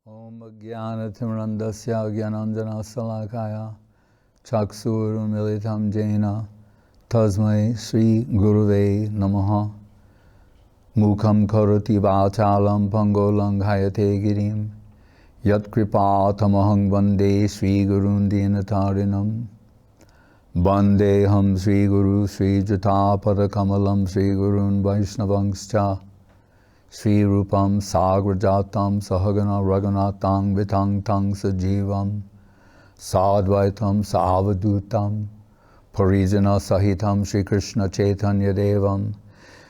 Om Jnanatimrandasya Jnananjana Salakaya Chaksurumilitam Jena Tasmai Sri Guruve Namaha Mukham Karoti Vachalam Pangolang Hayate Girim Yat Kripa Tamahang Vande Sri Gurun Dinatarinam Vandeham Sri Guru Sri Jata Padakamalam Sri Gurun Vaishnavangscha Sri Rupam Sagrajatam Sahagana Raghunatang Vitang Tang Sajivam Sadvaitam Savadutam Parijana Sahitam Sri Krishna Chaitanya Devam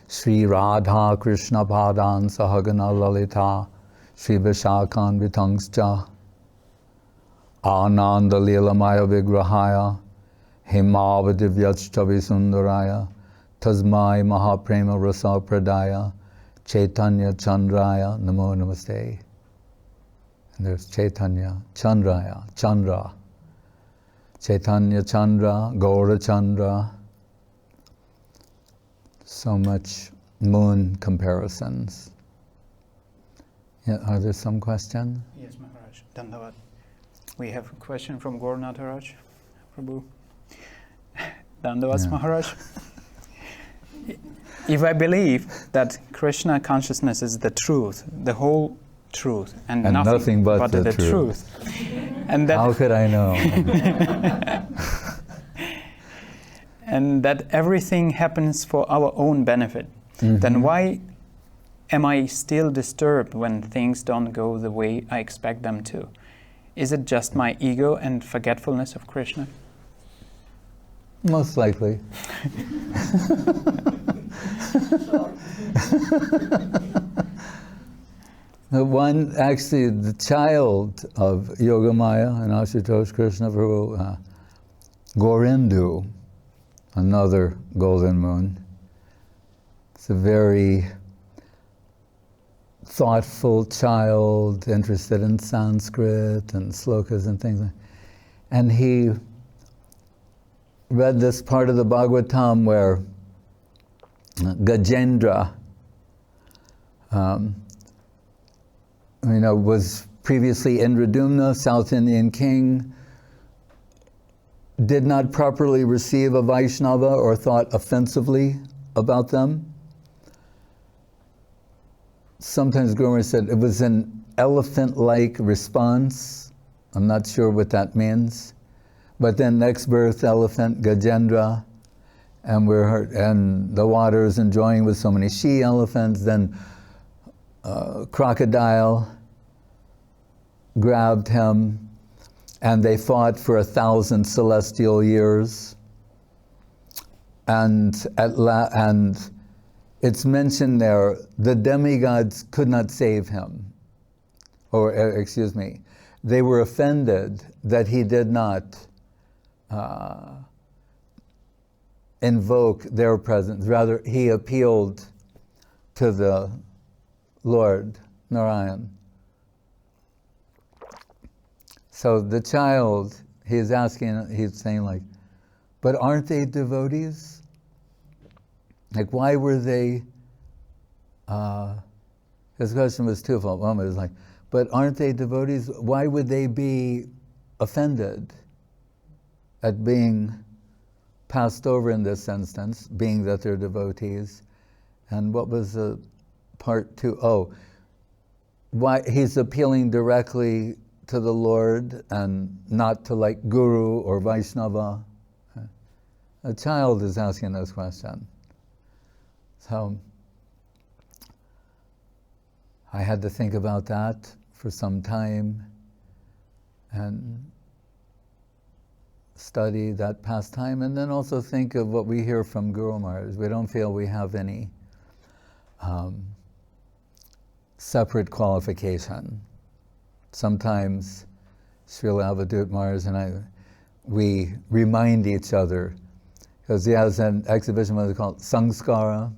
Sri Radha Krishna Padan Sahagana Lalita Sri Vishakhan Vitangscha Ananda Leelamaya Vigrahaya Himavadivyachtavi Sundaraya Tasmai Mahaprema Rasa Pradaya Chaitanya Chandraya Namo Namaste. And there's Chaitanya Chandraya, Chandra. Chaitanya Chandra, Gaura Chandra. So much moon comparisons. Yeah, are there some questions? Yes, Maharaj. Dandavad. We have a question from Gaurnath Raj, Prabhu. Dandavad, yeah. Maharaj. If I believe that Krishna consciousness is the truth, the whole truth, and nothing but the truth, and that how could I know? and that everything happens for our own benefit, then why am I still disturbed when things don't go the way I expect them to? Is it just my ego and forgetfulness of Krishna? Most likely. The child of Yogamaya and Ashutosh Krishna Prabhu, Gorindu, another golden moon. It's a very thoughtful child, interested in Sanskrit and slokas and things. And he read this part of the Bhagavatam where Gajendra was previously Indradumna, South Indian king, did not properly receive a Vaishnava or thought offensively about them. Sometimes Guru said it was an elephant-like response. I'm not sure what that means. But then next birth, elephant, Gajendra, and the water is enjoying with so many she-elephants. Then crocodile grabbed him, and they fought for 1,000 celestial years. And it's mentioned there, the demigods could not save him. Or, excuse me, they were offended that he did not invoke their presence. Rather, he appealed to the Lord, Narayan. So the child, he's saying like, but aren't they devotees? Like, why were they, his question was twofold. One was like, but aren't they devotees? Why would they be offended at being passed over in this instance, being that they're devotees? And what was the part two? Oh, why he's appealing directly to the Lord and not to like Guru or Vaishnava. A child is asking this question. So I had to think about that for some time and study that past time, and then also think of what we hear from Guru Maharaj. We don't feel we have any separate qualification. Sometimes Srila Avadut Maharaj and we remind each other, because he has an exhibition what is called Samskara,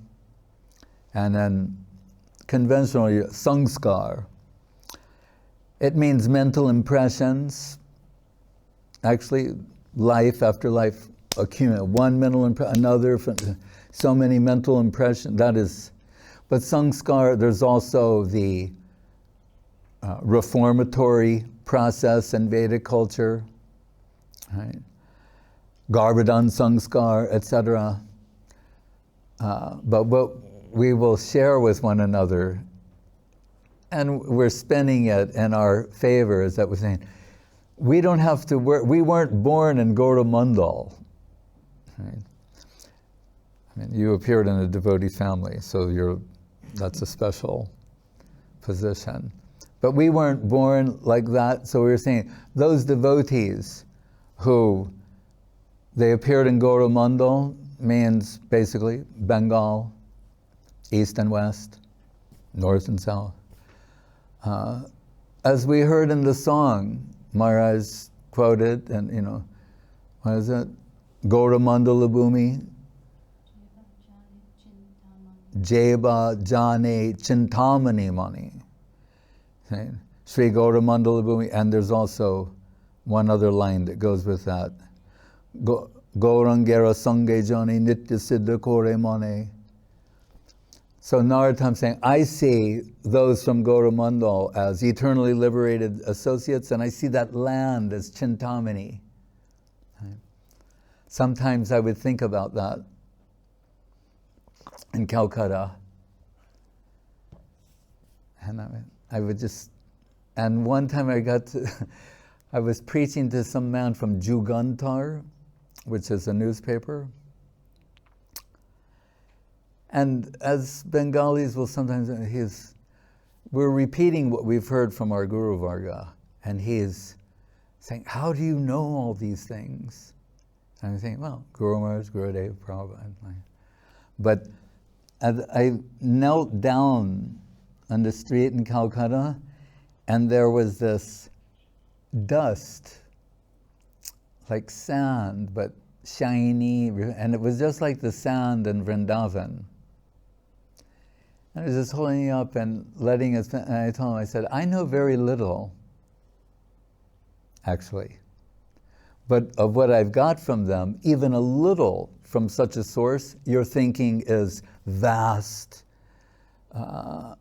and then conventionally Sanskar. It means mental impressions. Actually, life after life accumulate. One mental impression, another, so many mental impressions. That is, but Sanskar, there's also the reformatory process in Vedic culture, right? Garbhadan Sanskar, etc. But what we will share with one another, and we're spinning it in our favor, is that we're saying, we don't have to work, we weren't born in Gautamandal. Right? I mean, you appeared in a devotee family, so that's a special position. But we weren't born like that, so we were saying, those devotees who, they appeared in Gautamandal, means basically Bengal, East and West, North and South. As we heard in the song, Maharaj quoted, and what is it? Gautamandala Bhumi, Jeba Jane Chintamani Mani. Sri Gautamandala Bhumi, and there's also one other line that goes with that. Gaurangera Sange Jani Nitya Siddha Kore Mane. So Narottam saying, I see those from Gautamandal as eternally liberated associates, and I see that land as Chintamani. Sometimes I would think about that in Calcutta. And I would just, and one time I was preaching to some man from Jugantar, which is a newspaper. And as Bengalis will sometimes, we're repeating what we've heard from our Guru Varga, and he's saying, how do you know all these things? And I'm saying, well, Guru Maharaj, Gurudev, Prabhupada. But as I knelt down on the street in Calcutta, and there was this dust, like sand, but shiny, and it was just like the sand in Vrindavan. And I was just holding it up and letting it, and I told him, I said, I know very little, actually. But of what I've got from them, even a little from such a source, your thinking is vast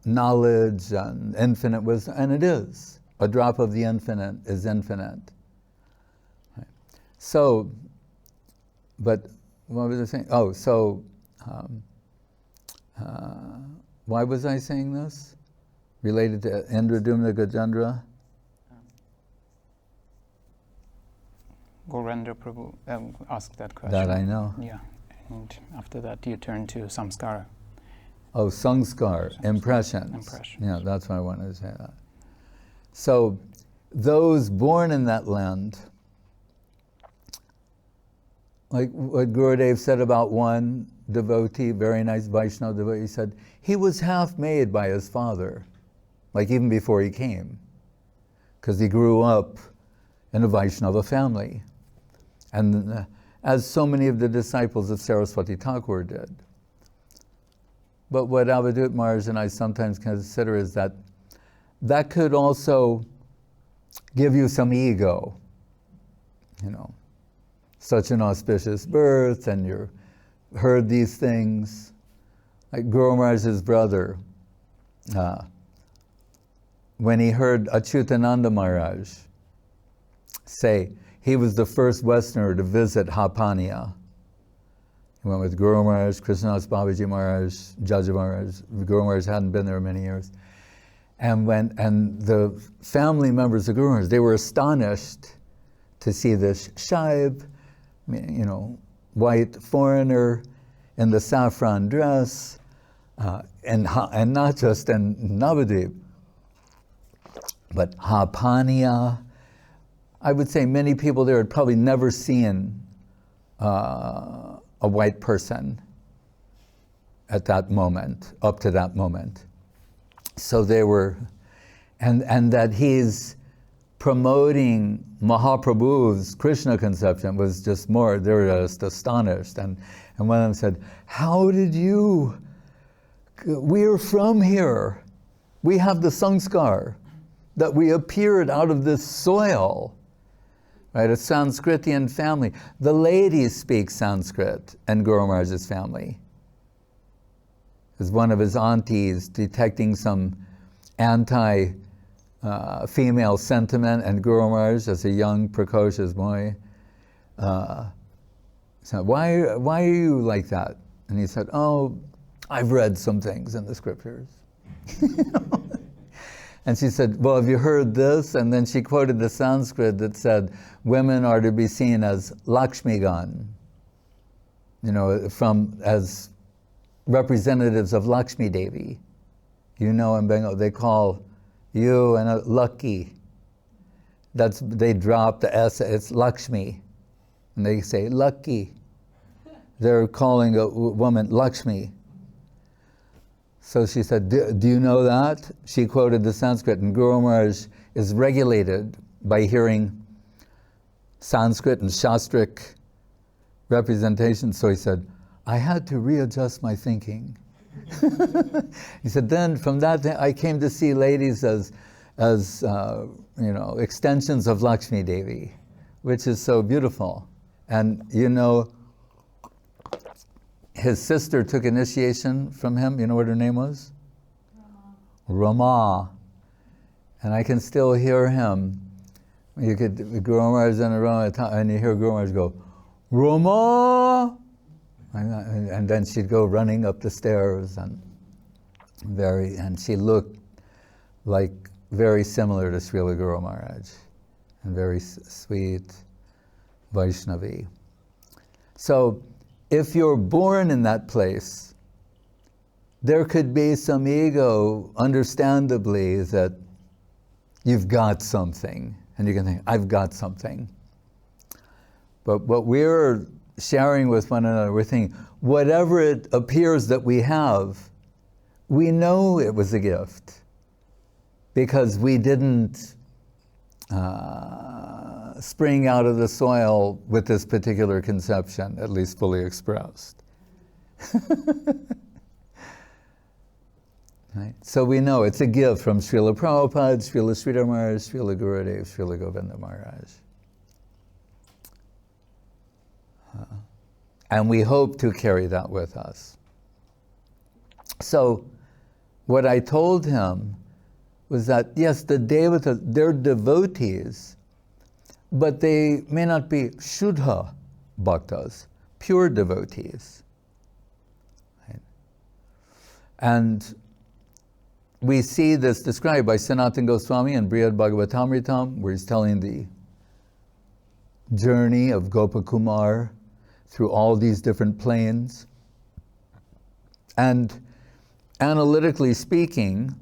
knowledge and infinite wisdom, and it is. A drop of the infinite is infinite. Right. So, but what was I saying? Oh, so why was I saying this? Related to Indradumna Gajendra? Gaurendra Prabhu asked that question. That I know. Yeah, and after that you turn to samskara. Oh, samskar, impressions. Impressions. Yeah, that's why I wanted to say that. So, those born in that land, like what Gurudev said about one devotee, very nice Vaishnava devotee, he said, he was half made by his father, like even before he came, because he grew up in a Vaishnava family, and as so many of the disciples of Saraswati Thakur did. But what Avadut Maharaj and I sometimes consider is that that could also give you some ego, such an auspicious birth, and you heard these things. Like Guru Maharaj's brother, when he heard Achyutananda Maharaj say he was the first Westerner to visit Hapania. He went with Guru Maharaj, Krishnadas Babaji Maharaj, Jaja Maharaj. Guru Maharaj hadn't been there many years. And the family members of Guru Maharaj, they were astonished to see this shaib, white foreigner in the saffron dress, and not just in Navadvip, but Hapania. I would say many people there had probably never seen a white person at that moment, up to that moment. So they were, and that he's promoting Mahaprabhu's Krishna conception was just more, they were just astonished. And one of them said, how did you, we're from here. We have the sanskar, that we appeared out of this soil, right? A Sanskritian family. The ladies speak Sanskrit in Guru Maharaj's family. As one of his aunties detecting some anti-Guru female sentiment, and Guru Maharaj, as a young, precocious boy, said, why are you like that? And he said, oh, I've read some things in the scriptures. And she said, well, have you heard this? And then she quoted the Sanskrit that said, women are to be seen as Lakshmigan, as representatives of Lakshmi Devi. In Bengal, they call you and lucky. They drop the S, it's Lakshmi. And they say, lucky. They're calling a woman Lakshmi. So she said, do you know that? She quoted the Sanskrit, and Guru Maharaj is regulated by hearing Sanskrit and Shastric representation. So he said, I had to readjust my thinking. He said, then from that I came to see ladies as extensions of Lakshmi Devi, which is so beautiful. And his sister took initiation from him. You know what her name was? Rama. And I can still hear him. Guru Maharaj is in a room and you hear Guru Maharaj go, Rama! And then she'd go running up the stairs, and she looked like very similar to Srila Guru Maharaj, and very sweet Vaishnavi. So if you're born in that place, there could be some ego, understandably, that you've got something, and you can think, I've got something. But what we're sharing with one another, we're thinking, whatever it appears that we have, we know it was a gift, because we didn't spring out of the soil with this particular conception, at least fully expressed. Right? So we know it's a gift from Srila Prabhupada, Srila Sridhar Maharaj, Srila Gurudev, Srila Govinda Maharaj. And we hope to carry that with us. So what I told him was that, yes, the Devatas, they're devotees, but they may not be Shuddha Bhaktas, pure devotees. Right? And we see this described by Sanatana Goswami in Brihad Bhagavatamritam, where he's telling the journey of Gopakumar through all these different planes. And analytically speaking,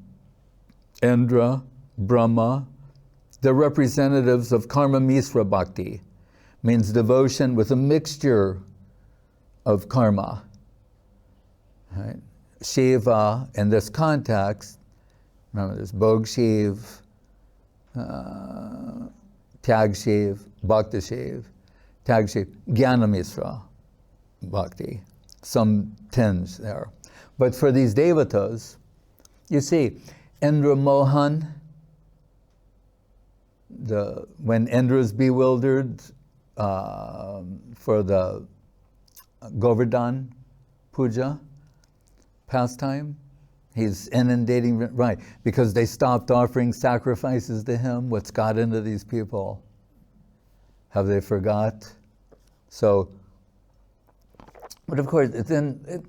Indra, Brahma, they're representatives of Karma Misra Bhakti, means devotion with a mixture of karma. Right? Shiva, in this context, remember there's Bhog Shiv, Tyag Shiv, Bhakti Shiv, Tyag Shiv, Jnana Misra Bhakti, some tinge there. But for these devatas, you see, Indra Mohan, when Indra's bewildered for the Govardhan Puja pastime, he's inundating, right, because they stopped offering sacrifices to him. What's got into these people? Have they forgot? So, but of course, then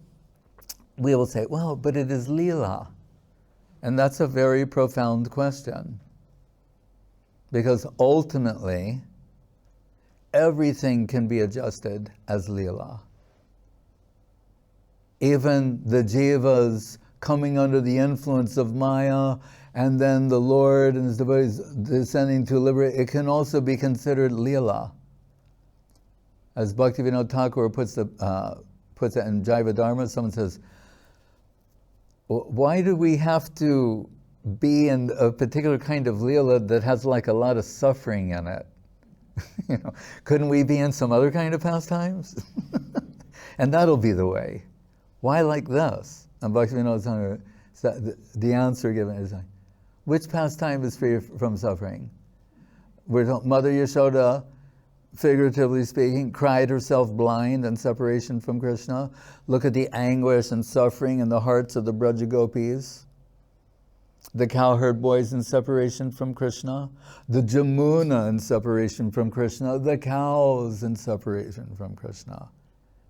we will say, well, but it is Leela. And that's a very profound question. Because ultimately, everything can be adjusted as Leela. Even the jivas coming under the influence of Maya, and then the Lord and His devotees descending to liberate, it can also be considered Leela. As Bhaktivinoda Thakur puts it in Jaiva Dharma, someone says, why do we have to be in a particular kind of Leela that has like a lot of suffering in it? Couldn't we be in some other kind of pastimes? And that'll be the way. Why like this? And Bhaktivinoda Thakur, the answer given is like, which pastime is free from suffering? Mother Yashoda, figuratively speaking, cried herself blind in separation from Krishna. Look at the anguish and suffering in the hearts of the Braja Gopis. The cowherd boys in separation from Krishna, the Jamuna in separation from Krishna, the cows in separation from Krishna,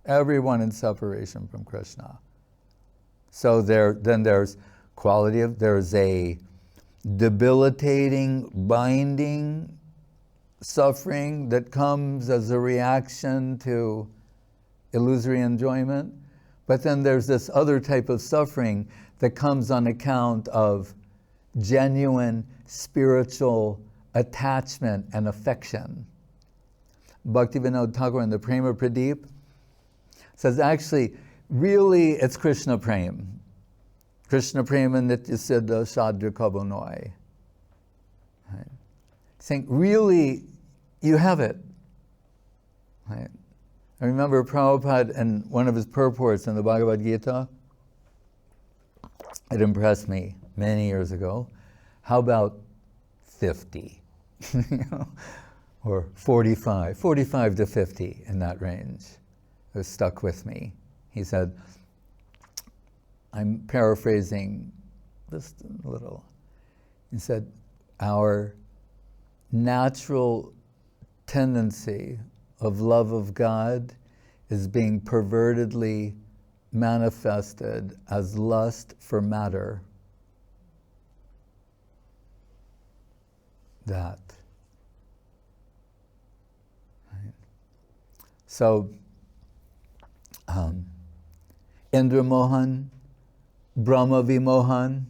everyone in separation from Krishna. So then there's quality of, there's a debilitating, binding suffering that comes as a reaction to illusory enjoyment. But then there's this other type of suffering that comes on account of genuine spiritual attachment and affection. Bhaktivinoda Thakur in the Prema Pradeep says actually, really it's Krishna Prem. Krishna Prema Nitya Siddha Shadra Kabonoi. Right? Saying, really, you have it. Right? I remember Prabhupada in one of his purports in the Bhagavad Gita, it impressed me many years ago. How about 50? Or 45 to 50 in that range. It was stuck with me. He said, I'm paraphrasing just a little. He said, our natural tendency of love of God is being pervertedly manifested as lust for matter. That. Right. So, Indra Mohan, Brahma Vimohan,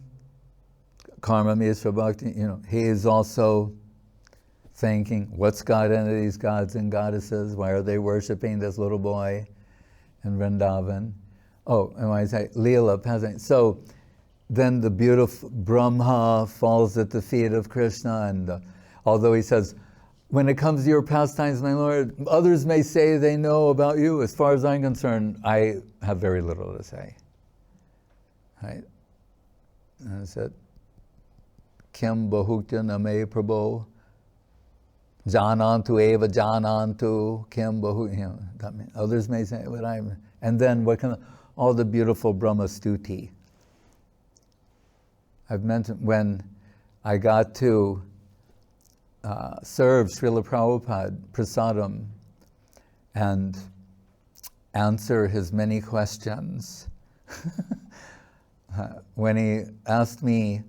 Karma Mishra Bhakti, he is also thinking, what's God into these gods and goddesses? Why are they worshiping this little boy in Vrindavan? Oh, and when I say Leela, peasant. So then the beautiful Brahma falls at the feet of Krishna, and although he says, when it comes to your pastimes, my Lord, others may say they know about you. As far as I'm concerned, I have very little to say. Right? And I said, Kim Bahukya Name Prabho, Janantu Eva Janantu, Kim Bahukya. That means others may say what I'm. And then all the beautiful Brahma Stuti. I've mentioned when I got to serve Srila Prabhupada Prasadam and answer his many questions. When he asked me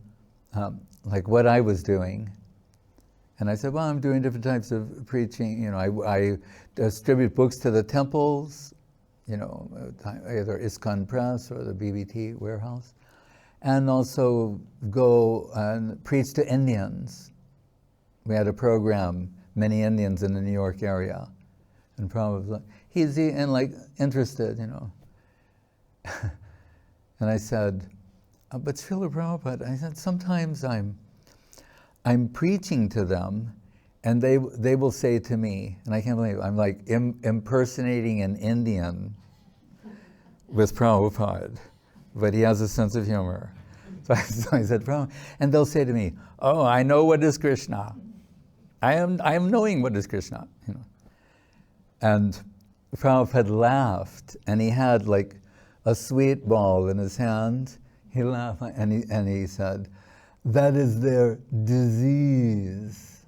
like what I was doing, and I said, well, I'm doing different types of preaching. I distribute books to the temples, either ISKCON Press or the BBT warehouse, and also go and preach to Indians. We had a program, many Indians in the New York area, and probably he's interested, And I said, but Srila Prabhupada, I said, sometimes I'm preaching to them, and they will say to me, and I can't believe it, I'm like impersonating an Indian with Prabhupada, but he has a sense of humor. So I said, Prabhupada, and they'll say to me, oh, I know what is Krishna. I am knowing what is Krishna. And Prabhupada laughed, and he had like a sweet ball in his hand. He laughed, and he said, that is their disease.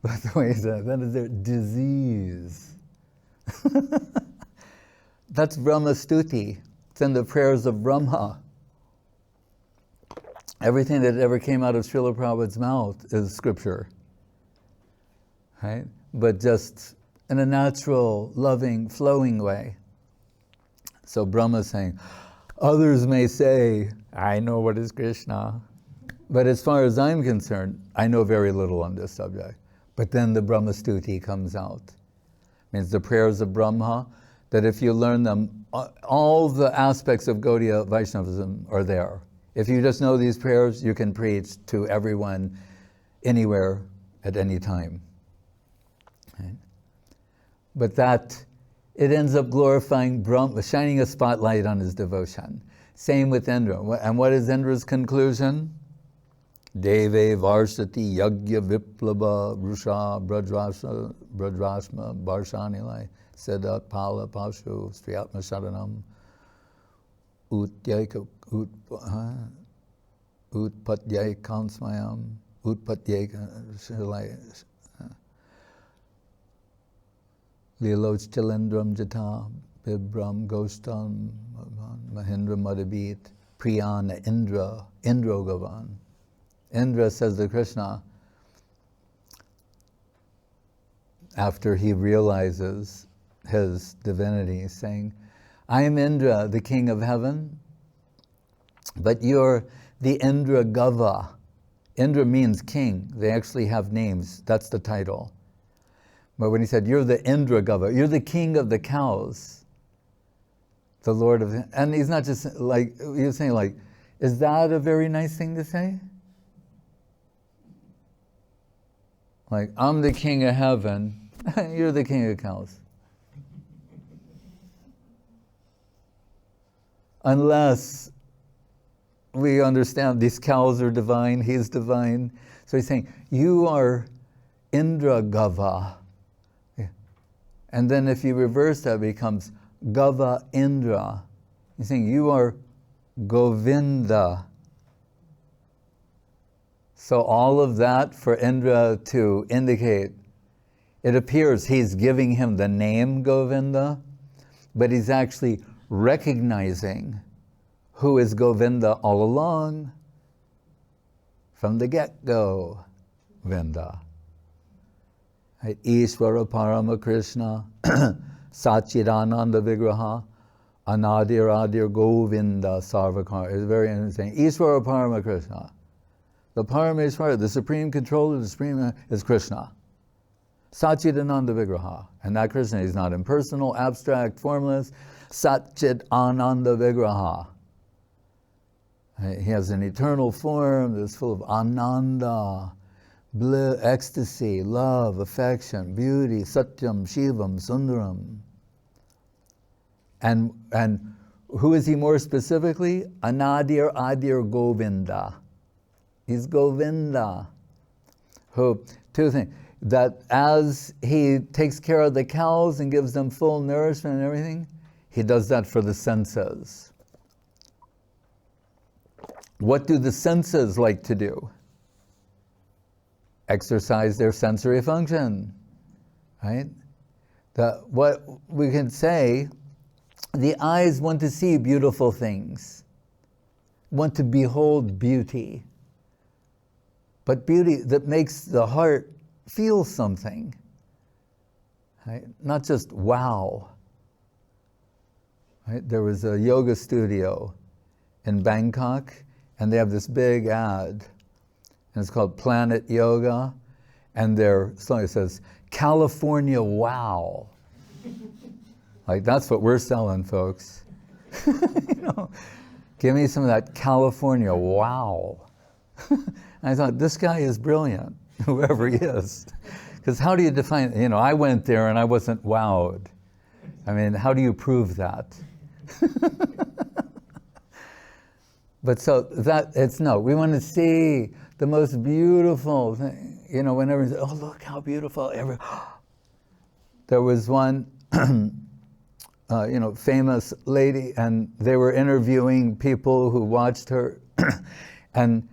That's the way he said, that is their disease. That's Brahma Stuti. It's in the prayers of Brahma. Everything that ever came out of Srila Prabhupada's mouth is scripture. Right? But just in a natural, loving, flowing way. So Brahma is saying, others may say, I know what is Krishna. But as far as I'm concerned, I know very little on this subject. But then the Brahma Stuti comes out. It means the prayers of Brahma, that if you learn them, all the aspects of Gaudiya Vaishnavism are there. If you just know these prayers, you can preach to everyone, anywhere, at any time. Right? But it ends up glorifying Brahma, shining a spotlight on his devotion. Same with Indra. And what is Indra's conclusion? Deve Varsati Yagya Viplaba Rusha Brajrashma Barshanilai Siddhat Pala Pashu Striyatma Sharanam utpatyay kansmayam, utpatyay liloch chilindram jata, bibram gostam, mahindra madabit, priyana indra, indrogavan. Indra says to Krishna, after he realizes his divinity, saying, I am Indra, the king of heaven, but you're the Indra Gava. Indra means king. They actually have names. That's the title. But when he said, you're the Indra Gava, you're the king of the cows, the Lord of, and he's not just like, he was saying like, is that a very nice thing to say? Like, I'm the king of heaven, you're the king of cows. Unless we understand these cows are divine, he's divine. So he's saying, you are Indra Gava. And then if you reverse that, it becomes Gava Indra. He's saying, you are Govinda. So all of that for Indra to indicate, it appears he's giving him the name Govinda, but he's actually recognizing who is Govinda all along from the get-go, Vinda. Right? Ishvara Parama Krishna, Satchidananda Vigraha, Anadir Adir Govinda Sarvakar. It's very interesting. Ishvara Parama Krishna. The Parameshwara, the supreme controller, the supreme is Krishna. Satchidananda Vigraha. And that Krishna is not impersonal, abstract, formless. Satchit Ananda Vigraha. He has an eternal form that's full of ananda, bliss, ecstasy, love, affection, beauty, satyam, shivam, sundaram. And who is he more specifically? Anadir Adir Govinda. He's Govinda. Who, two things, that as he takes care of the cows and gives them full nourishment and everything, he does that for the senses. What do the senses like to do? Exercise their sensory function, right? What we can say, the eyes want to see beautiful things, want to behold beauty, but beauty that makes the heart feel something, right? Not just wow. Right? There was a yoga studio in Bangkok, and they have this big ad, and it's called Planet Yoga, and their song says, California Wow. Like, that's what we're selling, folks. You know, give me some of that California Wow. I thought, this guy is brilliant, whoever he is. Because how do you define, you know, I went there and I wasn't wowed. I mean, how do you prove that? But so that, it's no, we want to see the most beautiful thing, you know, whenever, oh, look how beautiful. There was one, you know, famous lady, and they were interviewing people who watched her, and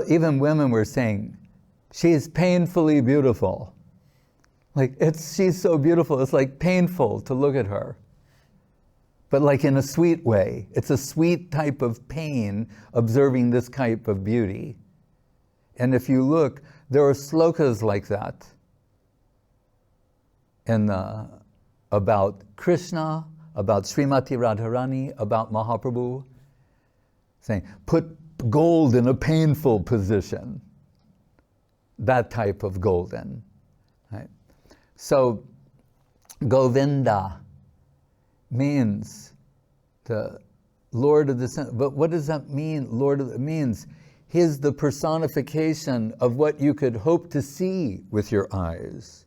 even women were saying, she's painfully beautiful. Like, she's so beautiful, it's like painful to look at her. But like in a sweet way. It's a sweet type of pain observing this type of beauty. And if you look, there are slokas like that about Krishna, about Srimati Radharani, about Mahaprabhu, saying, put gold in a painful position. That type of golden. Right? So, Govinda means the Lord of the Sun. But what does that mean, Lord of the, it means He's the personification of what you could hope to see with your eyes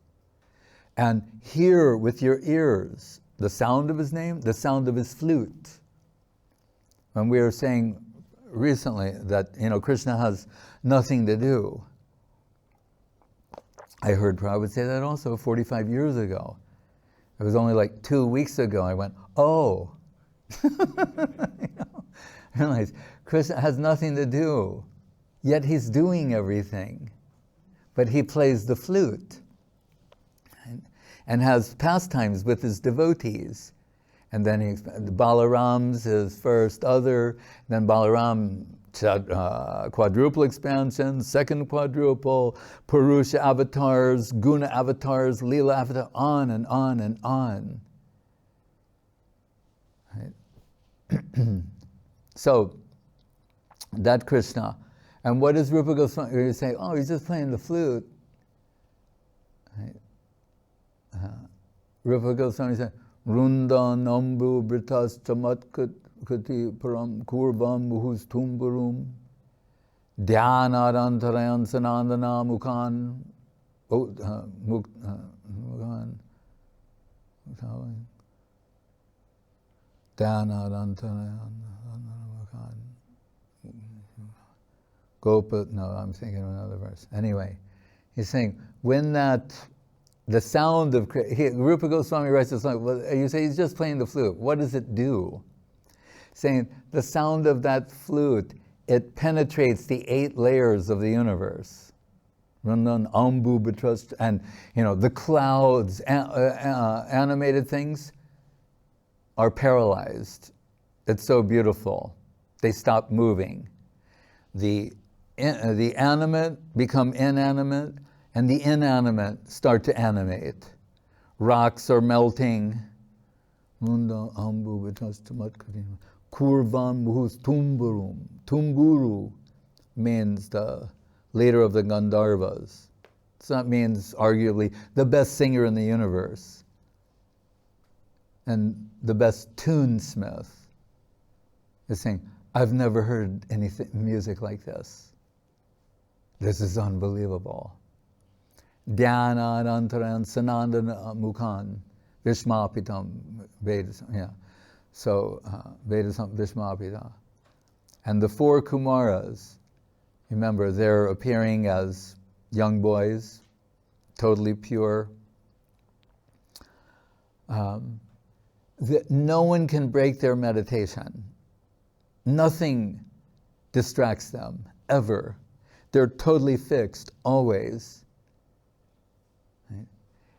and hear with your ears. The sound of His name, the sound of His flute. When we were saying recently that, you know, Krishna has nothing to do. I heard Prabhupada say that also 45 years ago. It was only like 2 weeks ago I went, oh. You know? Realize Krishna has nothing to do, yet he's doing everything. But he plays the flute and has pastimes with his devotees. And then Balaram's his first other, then Balaram quadruple expansion, second quadruple, Purusha avatars, Guna avatars, Leela avatars, on and on and on. Right? So, that Krishna. And what is Rupa Goswami? You say, oh, he's just playing the flute. Right? Rupa Goswami said, Runda nambu britas chamat kati param kurvam muhus tumburum dhyanarantarayan sanandana mukhan mukhan dhyanarantarayan mukhan Gopa, no, I'm thinking of another verse. Anyway, he's saying, when the sound of, Rupa Goswami writes a song, well, you say he's just playing the flute. What does it do? Saying the sound of that flute, it penetrates the 8 layers of the universe. Randan, Ambu, Betrust, and the clouds, animated things are paralyzed. It's so beautiful. They stop moving. The animate become inanimate, and the inanimate start to animate. Rocks are melting. Kurvan muhus tumburum. Tumburu means the leader of the Gandharvas. So that means arguably the best singer in the universe. And the best tunesmith is saying, I've never heard music like this. This is unbelievable. Dhyana Antaran Sanandana Mukhan Vishmapitam Vedasam. Yeah. So Vedasam Vishmapita. And the 4 Kumaras, remember, they're appearing as young boys, totally pure. No one can break their meditation. Nothing distracts them, ever. They're totally fixed, always. Right?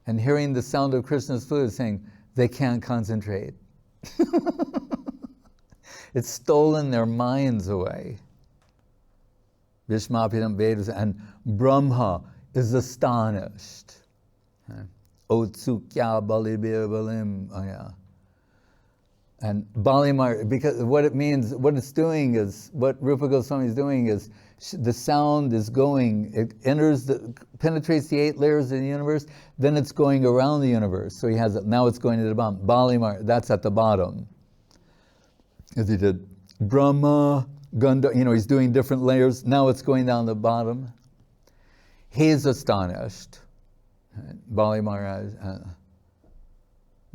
And hearing the sound of Krishna's flute is saying, they can't concentrate. It's stolen their minds away. Vishmapitam Vedas, and Brahma is astonished. Otsukya balibir balim. Oh yeah. And Balimar, because what it's doing is, what Rupa Goswami is doing is, the sound is going, it penetrates the 8 layers of the universe, then it's going around the universe. So he has it, now it's going to the bottom. Balimar, that's at the bottom. As he did Brahma, Ganda, he's doing different layers, now it's going down the bottom. He's astonished. Balimar,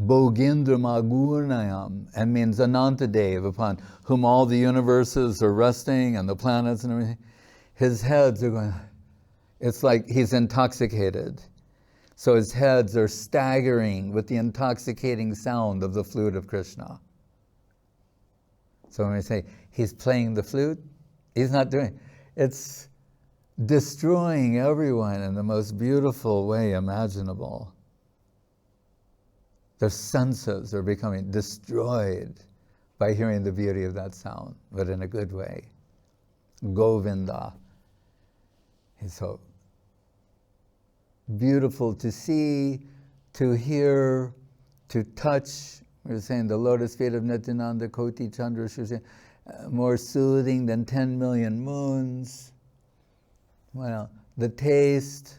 Bogindra Magurnayam, and means Anantadev, upon whom all the universes are resting and the planets and everything. His heads are going, it's like he's intoxicated. So his heads are staggering with the intoxicating sound of the flute of Krishna. So when we say he's playing the flute, he's not doing it. It's destroying everyone in the most beautiful way imaginable. Their senses are becoming destroyed by hearing the beauty of that sound, but in a good way. Govinda. It's so beautiful to see, to hear, to touch. We were saying the lotus feet of Nityananda Koti Chandra, more soothing than 10 million moons. Well, the taste,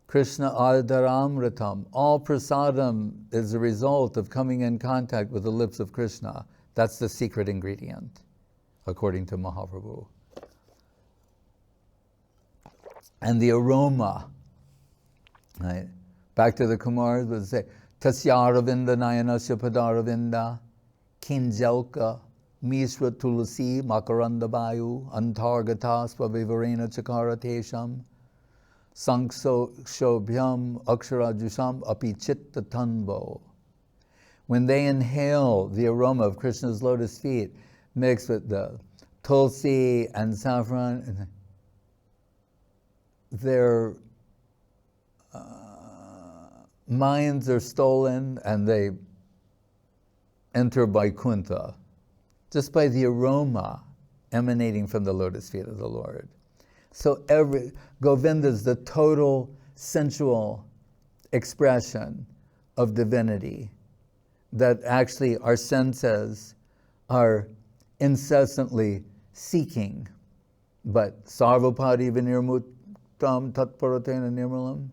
Krishna Adaramritam. All prasadam is a result of coming in contact with the lips of Krishna. That's the secret ingredient, according to Mahaprabhu. And the aroma, right? Back to the Kumars, would say, Tasyaravinda Nayanasya Padaravinda, Kinjalka, Mishra Tulasi, Makaranda Bayu, Antargata Svavivarena Chakaratesham, Sankso Shobhyam Aksharajusham Api Chitta Tanbo. When they inhale the aroma of Krishna's lotus feet, mixed with the tulsi and saffron. Their minds are stolen and they enter Vaikuntha just by the aroma emanating from the lotus feet of the Lord. So Govinda is the total sensual expression of divinity that actually our senses are incessantly seeking. But sarvapadi vinirmuttam tatparatena nirmalam.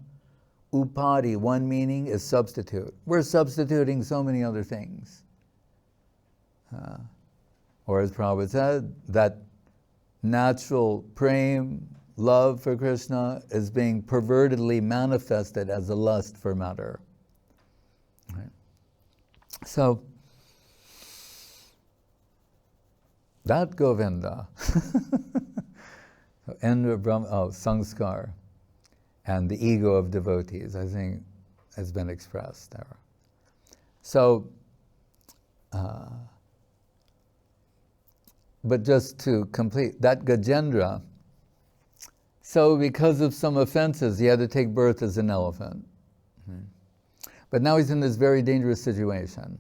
Upadi, one meaning, is substitute. We're substituting so many other things. Or as Prabhupada said, that natural prem, love for Krishna, is being pervertedly manifested as a lust for matter. Right. So, that Govinda, Indra Brahma, Sanskar, and the ego of devotees, I think, has been expressed there. So, but just to complete, that Gajendra, so because of some offenses, he had to take birth as an elephant. But now he's in this very dangerous situation.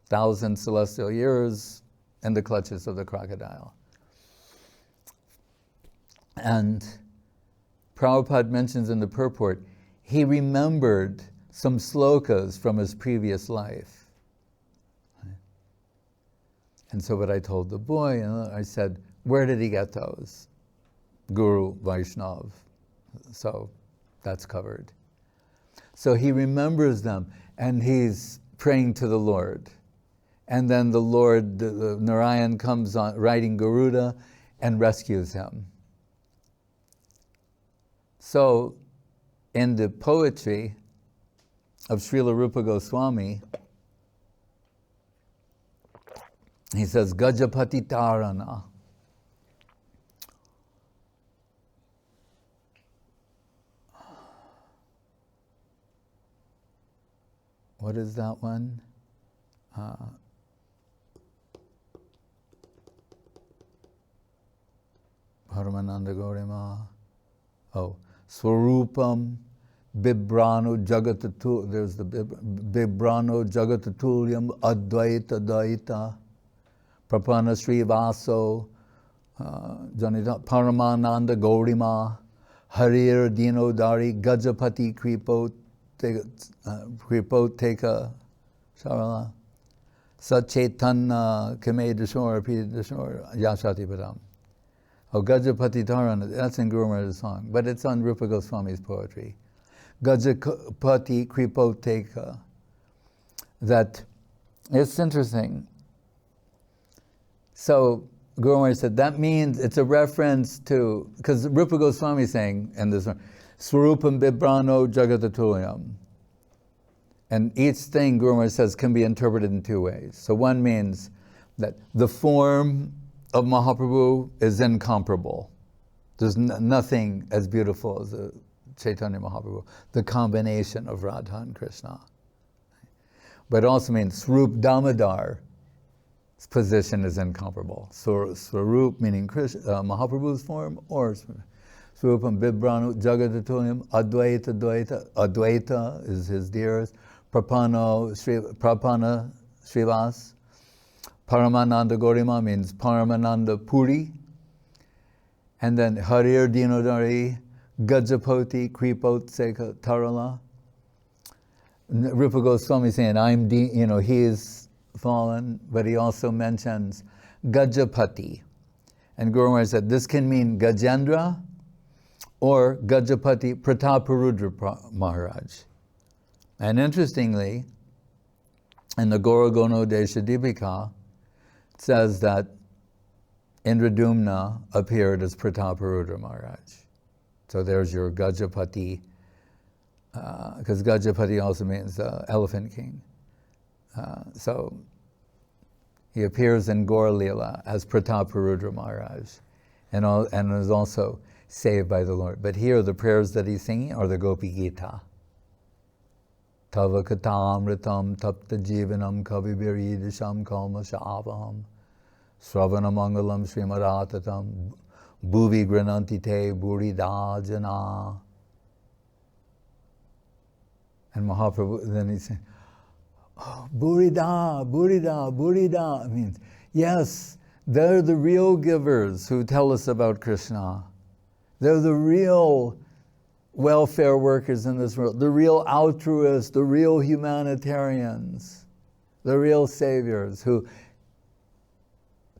1,000 celestial years in the clutches of the crocodile. And Prabhupada mentions in the purport, he remembered some slokas from his previous life. And so what I told the boy, I said, where did he get those? Guru, Vaishnav. So that's covered. So he remembers them and he's praying to the Lord. And then the Lord, the Narayan comes on riding Garuda and rescues him. So in the poetry of Srila Rupa Goswami, he says, Gajapati Tarana. What is that one? Paramananda Gaurima. Oh, Swarupam Bibrano Jagatatu. There's the Bibrano Jagatatulyam Advaita Daita. Prapana Sri Vaso. Janita Paramananda Gaurima. Harir Dino Dari Gajapati Kripo Teka Sarala. Sachetan Kame Dashor Pita Dashor Yashati Padam. Oh, Gajapati Tarana, that's in Guru Maharaj's song, but it's on Rupa Goswami's poetry. Gajapati Kripoteka. That, it's interesting. So, Guru Maharaj said, that means it's a reference to, because Rupa Goswami is saying in this one, Swarupam Bibrano Jagatatulyam. And each thing, Guru Maharaj says, can be interpreted in two ways. So one means that the form of Mahaprabhu is incomparable. There's nothing as beautiful as the Chaitanya Mahaprabhu, the combination of Radha and Krishna. But it also means Swarup Damodar's position is incomparable. Swarup meaning Mahaprabhu's form, or Swarupam Bibranu Jagadatulyam, Advaita Dvaita. Advaita is his dearest. Prapana Srivas. Paramananda Gaurima means Paramananda Puri. And then Harir Dinodari, Gajapati Kripot Seka Tarala. Rupa Goswami saying, he is fallen, but he also mentions Gajapati. And Guru Maharaj said, this can mean Gajendra or Gajapati Prataparudra Maharaj. And interestingly, in the Gauragono Desha Dipika, it says that Indradumna appeared as Prataparudra Maharaj. So there's your Gajapati, because Gajapati also means elephant king. So he appears in Gaur Leela as Prataparudra Maharaj, and is also saved by the Lord. But here the prayers that he's singing are the Gopi Gita. Tava katamritam tapta jivanam kavibiridisham kalma sha'avaham Sravana Mangalam Srimaratatam Bhuvi Grananti Te Burida Jana. And Mahaprabhu, then he said, oh, Burida, Burida, Burida. Means, yes, they're the real givers who tell us about Krishna. They're the real welfare workers in this world, the real altruists, the real humanitarians, the real saviors who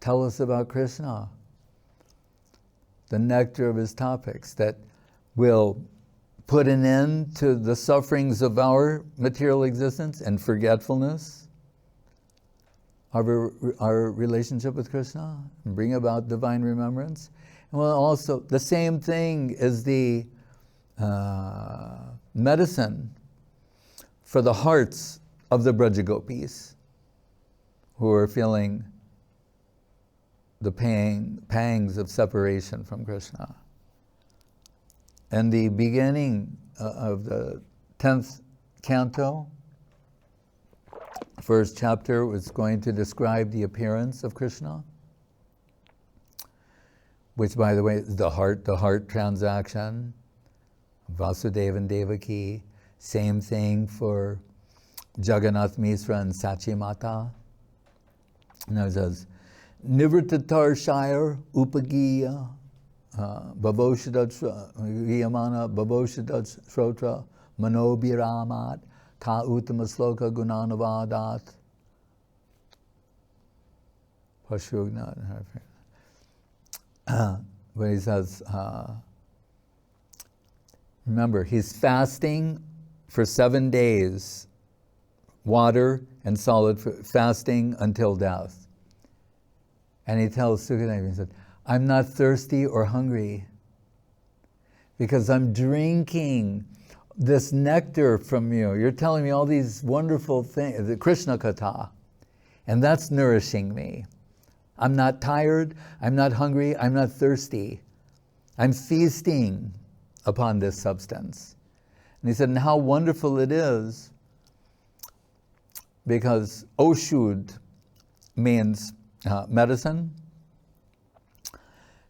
tell us about Krishna, the nectar of his topics that will put an end to the sufferings of our material existence and forgetfulness of our relationship with Krishna, and bring about divine remembrance. And well, also, the same thing is the medicine for the hearts of the Brajagopis who are feeling the pangs of separation from Krishna. And the beginning of the 10th canto, first chapter, was going to describe the appearance of Krishna, which, by the way, is the heart transaction, Vasudeva and Devaki. Same thing for Jagannath Misra and Sachi Mata. And it says, Nivrittatar Shire Upagiya Bhavoshadat Yamana Bhavoshadat Shrotra Manobhiramat Ka Uttama Sloka Gunanavadat Pashugna. But he says, remember, he's fasting for 7 days, water and solid fasting until death. And he tells Sukadeva, he said, I'm not thirsty or hungry because I'm drinking this nectar from you. You're telling me all these wonderful things, the Krishna Katha, and that's nourishing me. I'm not tired, I'm not hungry, I'm not thirsty. I'm feasting upon this substance. And he said, and how wonderful it is, because Oshud means medicine.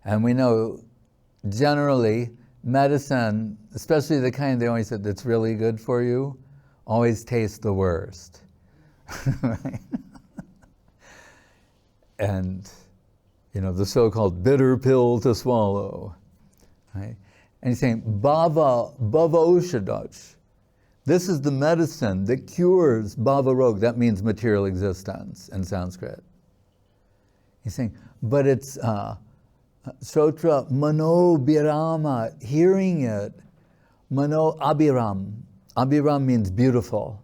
And we know generally medicine, especially the kind they always said that's really good for you, always tastes the worst. Right? And, you know, the so-called bitter pill to swallow. Right? And he's saying, Bhava Oshadach. This is the medicine that cures Bhava Rog. That means material existence in Sanskrit. He's saying, but it's Sotra Mano Birama, hearing it, Mano Abiram. Abiram means beautiful.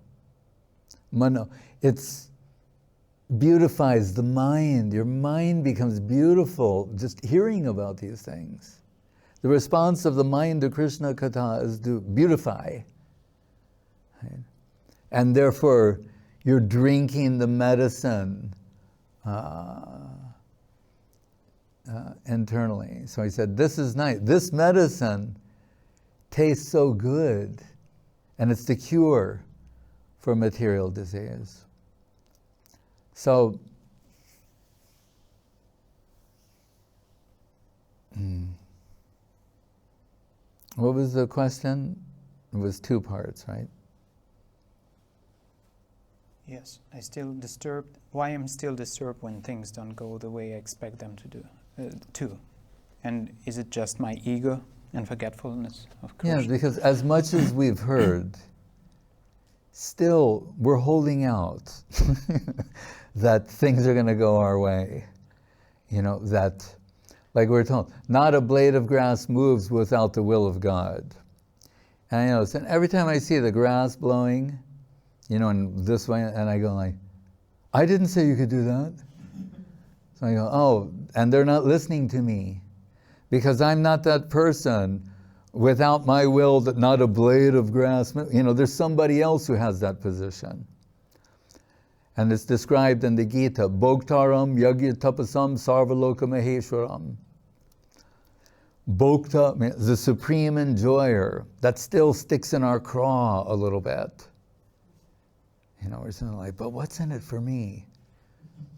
Mano, it's beautifies the mind. Your mind becomes beautiful just hearing about these things. The response of the mind to Krishna Katha is to beautify. Right? And therefore, you're drinking the medicine internally. So he said, this is nice. This medicine tastes so good, and it's the cure for material disease. So, what was the question? It was 2 parts, right? Yes, why I'm still disturbed when things don't go the way I expect them to do. And is it just my ego and forgetfulness of Krishna? Yeah, because as much as we've heard, still we're holding out that things are going to go our way. You know, that, like we're told, not a blade of grass moves without the will of God. And I know, so every time I see the grass blowing, you know, in this way, and I go like, I didn't say you could do that. So I go, oh, and they're not listening to me because I'm not that person without my will that not a blade of grass, you know, there's somebody else who has that position. And it's described in the Gita, Bhoktaram Yagya Tapasam Sarvaloka Maheshwaram. Bhokta, the supreme enjoyer, that still sticks in our craw a little bit. You know, we're saying like, but what's in it for me?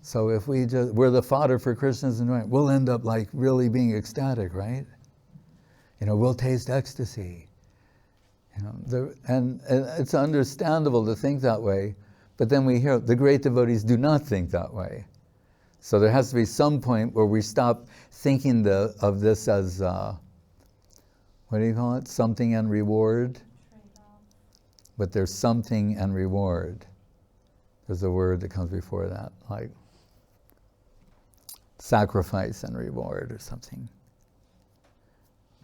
So if we're the fodder for Krishna's enjoyment, we'll end up like really being ecstatic, right? We'll taste ecstasy. And it's understandable to think that way, but then we hear the great devotees do not think that way. So there has to be some point where we stop thinking of this as, what do you call it? Something and reward. But there's something and reward. There's a word that comes before that, like sacrifice and reward or something.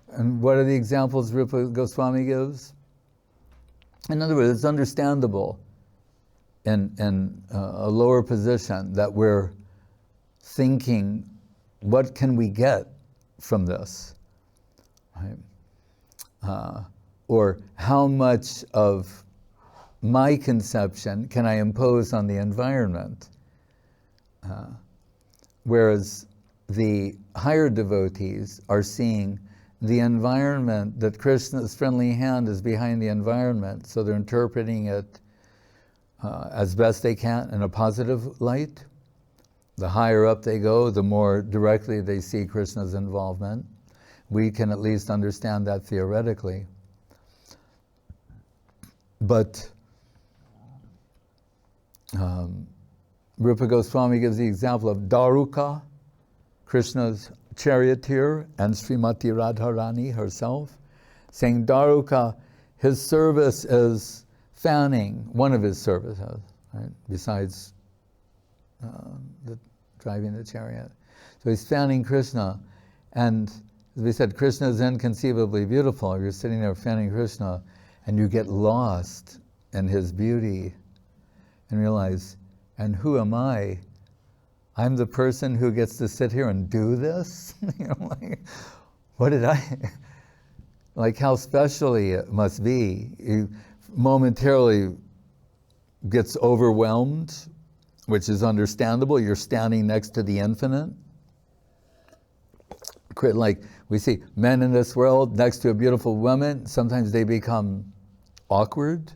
And what are the examples Rupa Goswami gives? In other words, it's understandable in a lower position that we're thinking, what can we get from this? Right? Or how much of my conception can I impose on the environment? Whereas the higher devotees are seeing the environment, that Krishna's friendly hand is behind the environment, so they're interpreting it as best they can in a positive light. The higher up they go, the more directly they see Krishna's involvement. We can at least understand that theoretically. But Rupa Goswami gives the example of Daruka, Krishna's charioteer, and Srimati Radharani herself, saying Daruka, his service is fanning, one of his services, right? Besides driving the chariot. So he's fanning Krishna, and as we said, Krishna is inconceivably beautiful. You're sitting there fanning Krishna, and you get lost in his beauty and realize, and who am I? I'm the person who gets to sit here and do this? Like, what did I... Like how specially it must be. You momentarily gets overwhelmed, which is understandable. You're standing next to the infinite. Like we see men in this world next to a beautiful woman, sometimes they become awkward.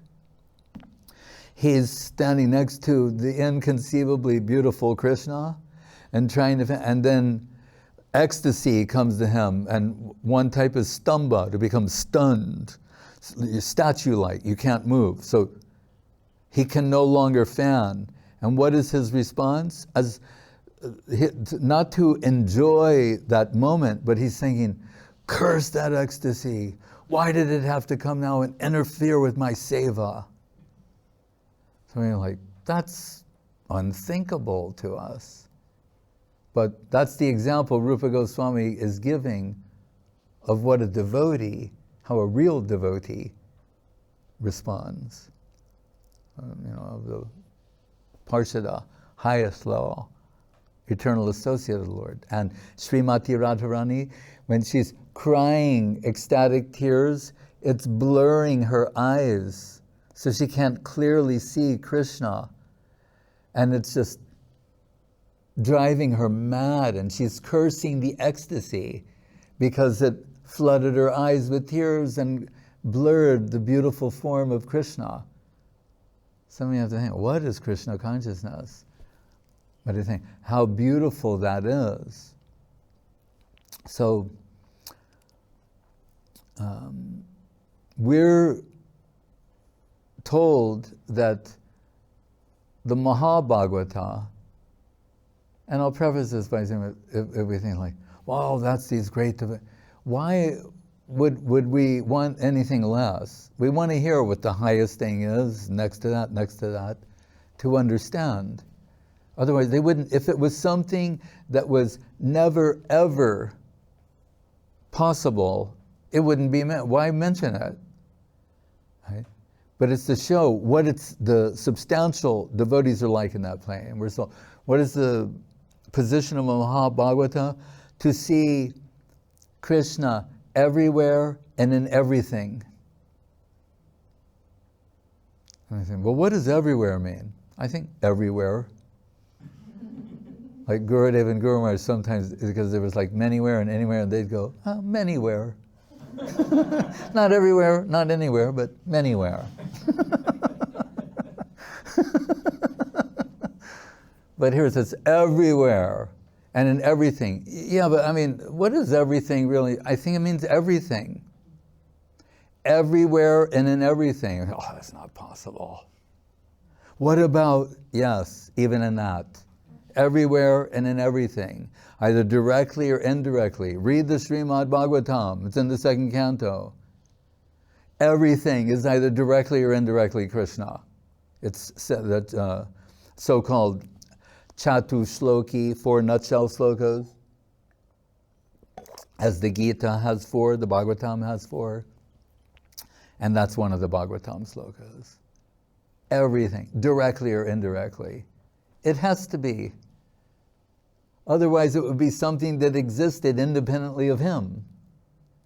He's standing next to the inconceivably beautiful Krishna and and then ecstasy comes to him, and one type is stamba, to become stunned, statue-like, you can't move. So he can no longer fan. And what is his response? Not to enjoy that moment, but he's thinking, curse that ecstasy. Why did it have to come now and interfere with my seva? So you're like, that's unthinkable to us. But that's the example Rupa Goswami is giving of what a devotee, how a real devotee responds. Of the Parshada, highest law, eternal associate of the Lord. And Srimati Radharani, when she's crying ecstatic tears, it's blurring her eyes, so she can't clearly see Krishna. And it's just driving her mad, and she's cursing the ecstasy because it flooded her eyes with tears and blurred the beautiful form of Krishna. Some of you have to think, what is Krishna consciousness? But I think how beautiful that is. So we're told that the Mahabhagavata, and I'll preface this by saying, if we think like, wow, that's these great, why would we want anything less? We want to hear what the highest thing is, next to that, to understand. Otherwise, they wouldn't, if it was something that was never, ever possible, it wouldn't be meant. Why mention it? Right? But it's to show what the substantial devotees are like in that plane. And we're so, what is the position of Mahabhagavata? To see Krishna everywhere and in everything. And I think, well, what does everywhere mean? I think everywhere. Like Gurudev and Guru Maharaj sometimes, because there was like manywhere and anywhere, and they'd go, oh, manywhere. Not everywhere, not anywhere, but manywhere. But here it says everywhere and in everything. Yeah, but I mean, what is everything really? I think it means everything. Everywhere and in everything. Oh, that's not possible. What about, yes, even in that? Everywhere and in everything, either directly or indirectly. Read the Srimad Bhagavatam, it's in the 2nd canto. Everything is either directly or indirectly Krishna. It's said that so-called Chatu Shloki, 4 nutshell slokas, as the Gita has 4, the Bhagavatam has 4, and that's one of the Bhagavatam slokas. Everything, directly or indirectly. It has to be. Otherwise it would be something that existed independently of him,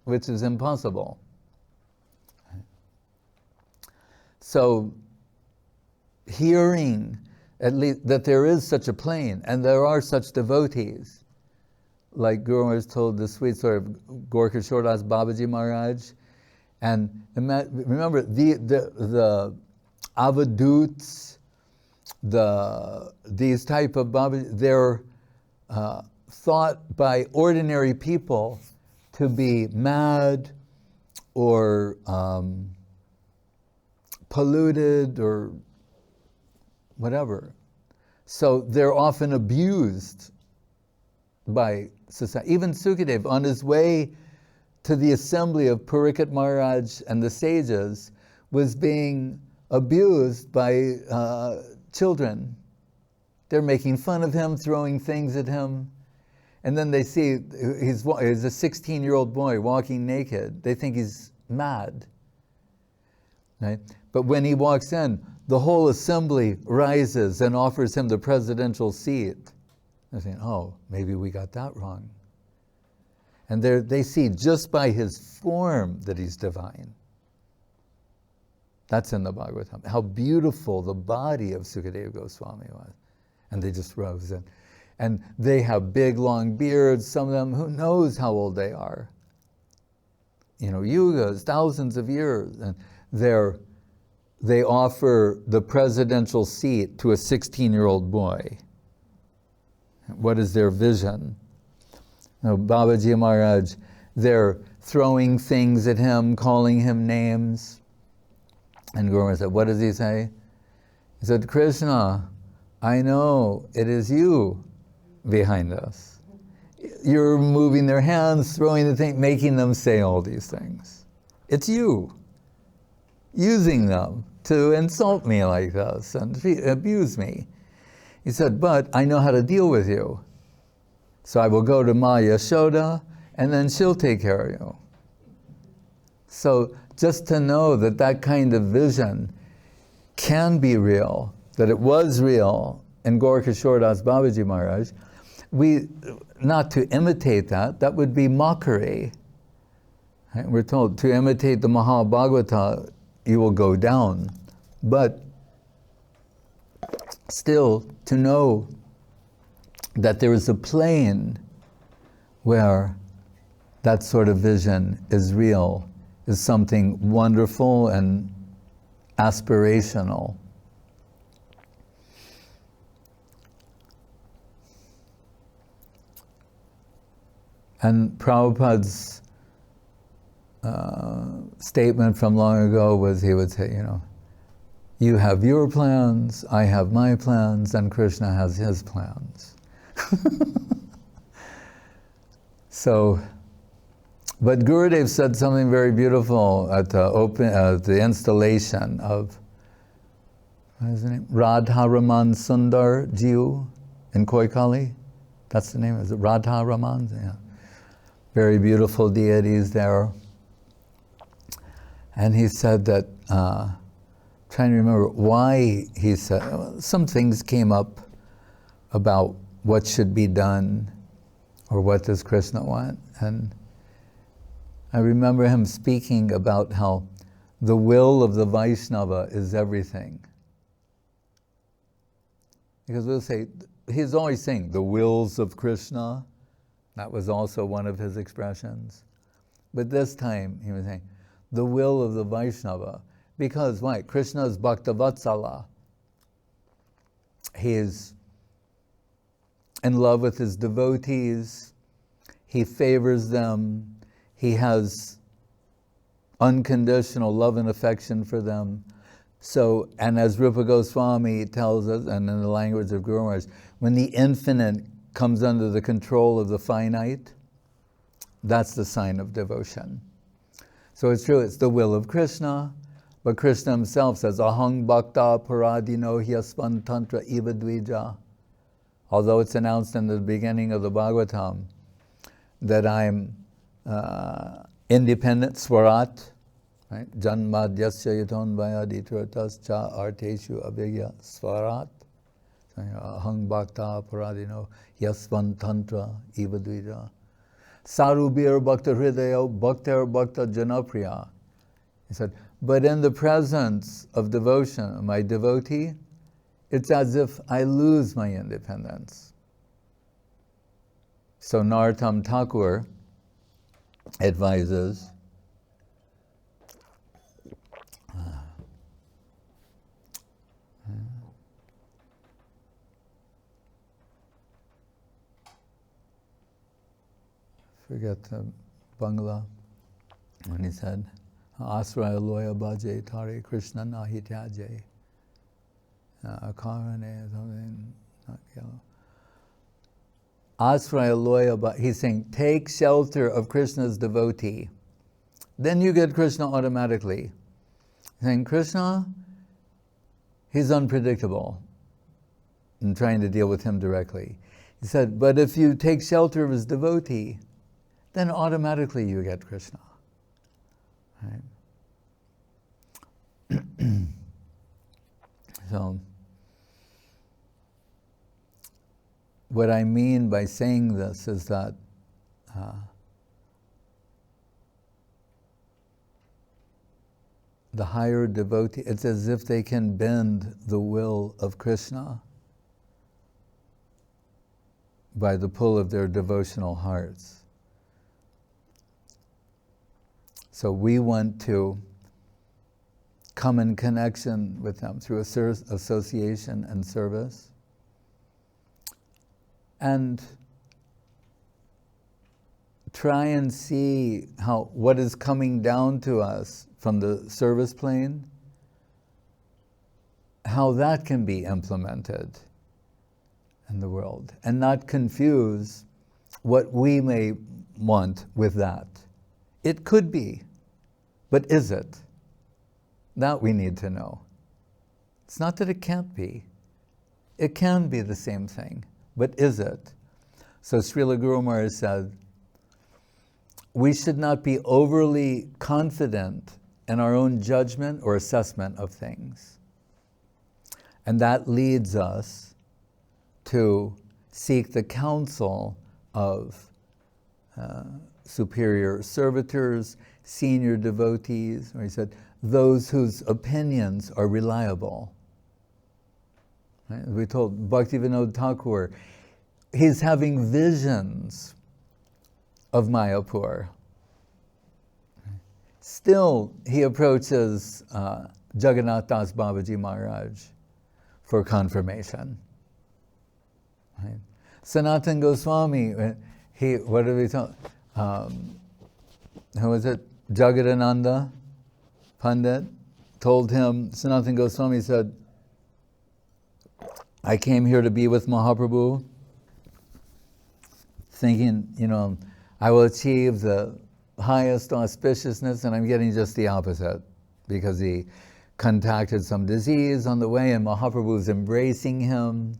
which is impossible. So, hearing at least that there is such a plane and there are such devotees, like Guru has told the sweet story of Gorkha Shordas Babaji Maharaj, and remember the avaduts, these type of Babaji, they're thought by ordinary people to be mad or polluted or whatever. So they're often abused by society. Even Sukadev, on his way to the assembly of Parikat Maharaj and the sages, was being abused by children. They're making fun of him, throwing things at him. And then they see he's a 16-year-old boy walking naked. They think he's mad. Right? But when he walks in, the whole assembly rises and offers him the presidential seat. They're saying, oh, maybe we got that wrong. And they see just by his form that he's divine. That's in the Bhagavatam. How beautiful the body of Sukadeva Goswami was. And they just rose in. And they have big, long beards. Some of them, who knows how old they are? You know, yugas, thousands of years. And they offer the presidential seat to a 16-year-old boy. What is their vision? You know, Babaji Maharaj, they're throwing things at him, calling him names. And Guru said, what does he say? He said, Krishna, I know it is you behind us. You're moving their hands, throwing the thing, making them say all these things. It's you, using them to insult me like this and abuse me. He said, but I know how to deal with you. So I will go to Ma Yashoda, and then she'll take care of you. So just to know that that kind of vision can be real, that it was real in Gorkha Shordas Babaji Maharaj, not to imitate that would be mockery. Right? We're told to imitate the Mahabhagavata, you will go down. But still, to know that there is a plane where that sort of vision is real, is something wonderful and aspirational. And Prabhupada's statement from long ago was, he would say, you know, you have your plans, I have my plans, and Krishna has his plans. So, but Gurudev said something very beautiful at the installation of, what is the name? Radha Raman Sundar Jiu in Koikali. That's the name, is it Radha Raman? Yeah. Very beautiful deities there. And he said that, trying to remember why he said, some things came up about what should be done or what does Krishna want. And I remember him speaking about how the will of the Vaishnava is everything. Because we'll say, he's always saying, the wills of Krishna. That was also one of his expressions. But this time, he was saying, the will of the Vaishnava. Because why? Krishna is Bhaktavatsala. He is in love with his devotees. He favors them. He has unconditional love and affection for them. So, and as Rupa Goswami tells us, and in the language of Guru Maharaj, when the infinite comes under the control of the finite, that's the sign of devotion. So it's true, it's the will of Krishna, but Krishna himself says, Ahang bhakta paradino hyasvan tantra iva dvija. Although it's announced in the beginning of the Bhagavatam that I'm independent swarat, right? Janmadyasya yaton vayaditratas cha arteshu abhigya swarat. Ahang bhakta paradino yasvan tantra iva dvija. Sarubir bhakta hridayo bhaktar bhakta janapriya. He said, but in the presence of devotion, my devotee, it's as if I lose my independence. So Narottam Thakur advises, forget the Bangla, when he said, Asraya loya bhaje tare Krishna nahi tyaje. Akarane something, not yellow. Asraya loya, he's saying, take shelter of Krishna's devotee. Then you get Krishna automatically. He's saying, Krishna, he's unpredictable. And trying to deal with him directly. He said, but if you take shelter of his devotee, then automatically you get Krishna. Right? So, what I mean by saying this is that the higher devotee, it's as if they can bend the will of Krishna by the pull of their devotional hearts. So we want to come in connection with them through association and service. And try and see how what is coming down to us from the service plane, how that can be implemented in the world, and not confuse what we may want with that. It could be, but is it? That we need to know. It's not that it can't be. It can be the same thing, but is it? So Srila Guru Maharaj said, we should not be overly confident in our own judgment or assessment of things. And that leads us to seek the counsel of superior servitors, senior devotees, or he said, those whose opinions are reliable. Right? We told Bhaktivinoda Thakur, he's having visions of Mayapur. Still, he approaches Jagannath Das Babaji Maharaj for confirmation. Right? Sanatana Goswami, what did we tell? Who was it? Jagadananda Pandit told him, Sanatana Goswami said, I came here to be with Mahaprabhu, thinking, I will achieve the highest auspiciousness, and I'm getting just the opposite, because he contracted some disease on the way, and Mahaprabhu is embracing him,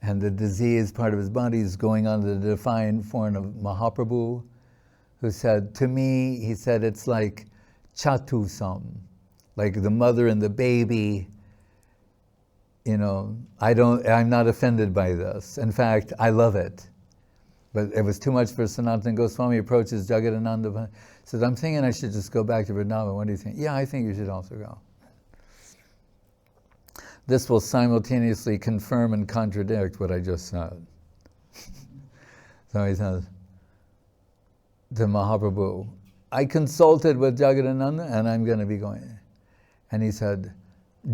and the disease, part of his body, is going on the divine form of Mahaprabhu, who said, to me, he said, it's like chatusam, like the mother and the baby. I'm not offended by this. In fact, I love it. But it was too much for Sanatana Goswami. Approaches Jagadananda, says, I'm thinking I should just go back to Vrindavan. What do you think? Yeah, I think you should also go. This will simultaneously confirm and contradict what I just said. So he says to Mahaprabhu, I consulted with Jagadananda and I'm going to be going. And he said,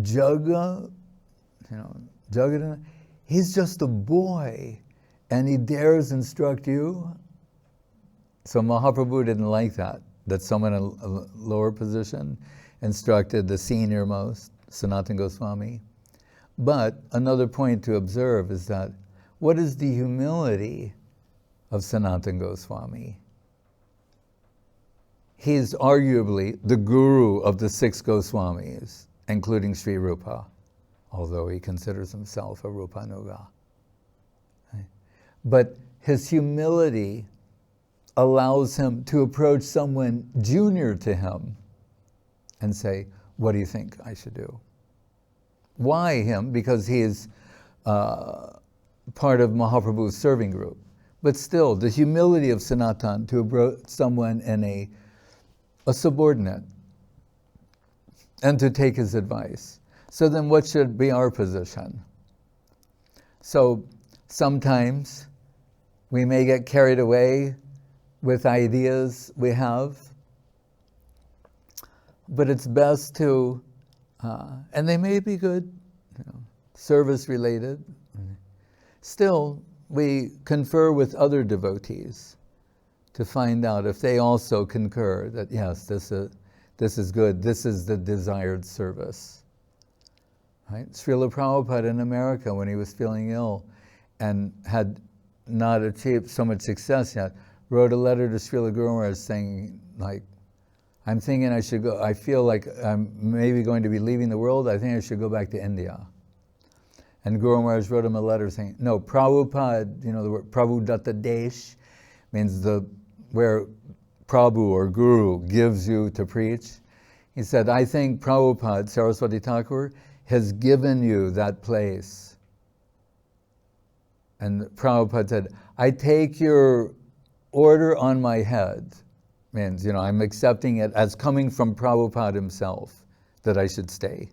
Jagadananda, he's just a boy. and he dares instruct you. So Mahaprabhu didn't like that someone in a lower position instructed the senior most, Sanatana Goswami. But another point to observe is that what is the humility of Sanatana Goswami? He's arguably the guru of the 6 Goswamis, including Sri Rupa, although he considers himself a Rupanuga. Right? But his humility allows him to approach someone junior to him and say, what do you think I should do? Why him? Because he is part of Mahaprabhu's serving group. But still, the humility of Sanatan to approach someone in a subordinate and to take his advice. So then what should be our position? So sometimes we may get carried away with ideas we have, but it's best to, and they may be good, service related. Still, we confer with other devotees to find out if they also concur that yes, this is good, this is the desired service. Right? Srila Prabhupada in America, when he was feeling ill and had not achieved so much success yet, wrote a letter to Srila Guru Maharaj saying, like, I'm thinking I should go, I feel like I'm maybe going to be leaving the world, I think I should go back to India. And Guru Maharaj wrote him a letter saying, no, Prabhupada, the word Prabhu Datta Desh means where Prabhu or Guru gives you to preach. He said, I think Prabhupada, Saraswati Thakur, has given you that place. And Prabhupada said, I take your order on my head. Means, I'm accepting it as coming from Prabhupada himself, that I should stay.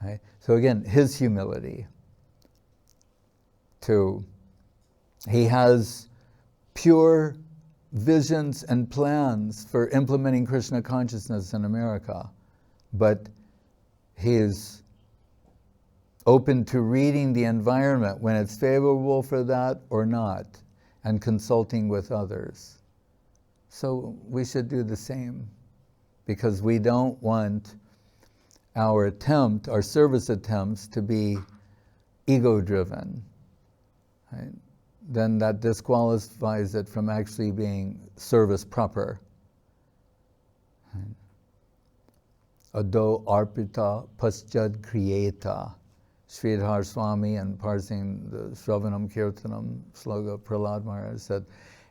Right? So again, his humility. He has pure visions and plans for implementing Krishna consciousness in America, but he is open to reading the environment when it's favorable for that or not, and consulting with others. So we should do the same, because we don't want our service attempts to be ego-driven. Right? Then that disqualifies it from actually being service proper. Right? Ado arpita paschad kriyeta. Sridhar Swami, and parsing the Shravanam Kirtanam sloga, Prahlad Maharaj said,